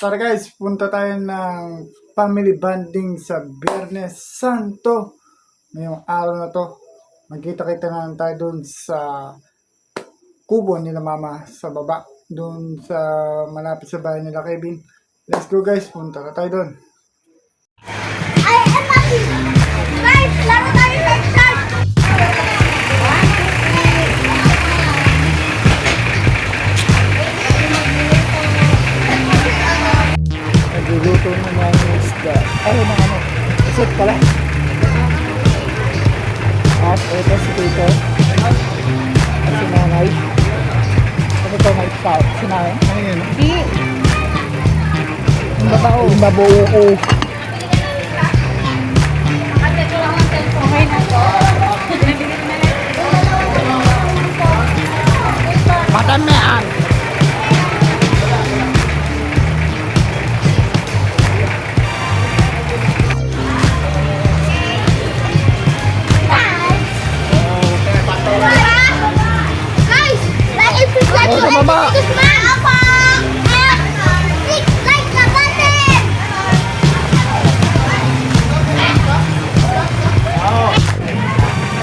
Tara guys, punta tayo ng family bonding sa Biyernes Santo. Ngayong araw na to, magkita-kita na lang tayo doon sa kubo nila mama sa baba. Doon sa malapit sa bahay nila Kevin. Let's go guys, punta na tayo doon. Ay, Papi! Guys, laro tayo sa chat! Nagluluto na ng isda. Ay, na ano, isot pala. At ito si Tito. At si Nanay. Ano ito, may tao? Si Nanay? Ano yun? Hindi. Yung babao. Yung babao ko. Matamean. Guys, like and subscribe to Sa baba. Enrico's Man! Apa! Click like the button!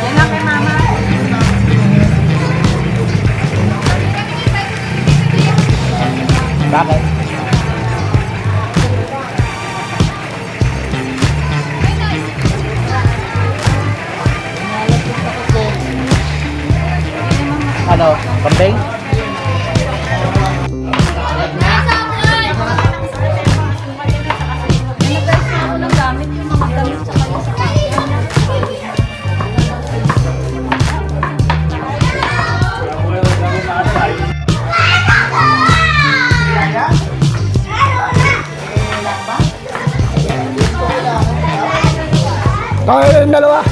Yan lang kay Mama. Bakit? Ano? Kambing? Kaya yung dalawa.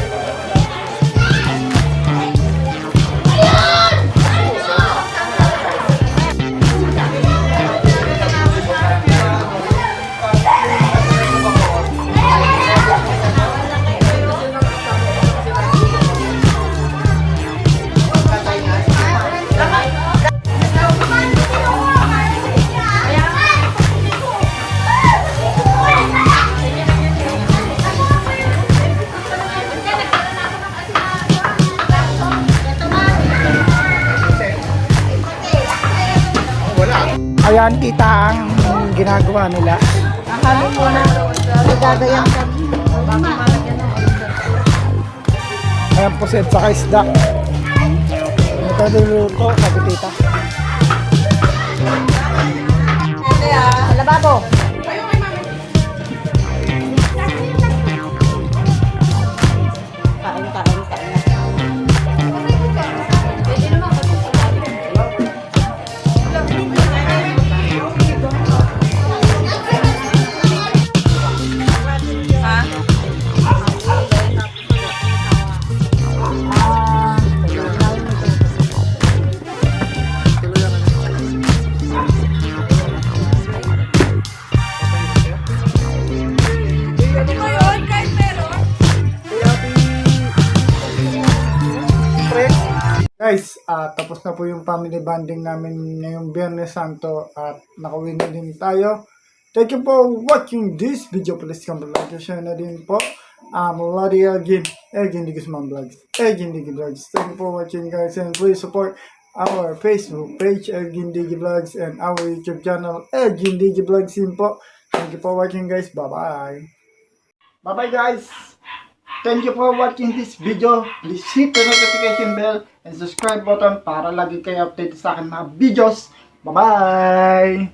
Ayan, kita ang ginagawa nila. Halo mo na. Gagayang kami. Ayan po set sa isda. Ito niluluto, sabi tita. Lababo. Guys, tapos na po yung family bonding namin ngayong Biyernes Santo at nakauwi na din tayo. Thank you for watching this video. Please comment, like, share na din po. Lodi again, Elgin Digusman Vlogs, Elgin Digi Vlogs. Thank you for watching guys and please support our Facebook page, Elgin Digi Vlogs, and our YouTube channel, Elgin Digi Vlogs din po. Thank you for watching guys. Bye-bye. Bye-bye guys. Thank you for watching this video. Please hit the notification bell and subscribe button para lagi kayo update sa akin mga videos. Bye-bye!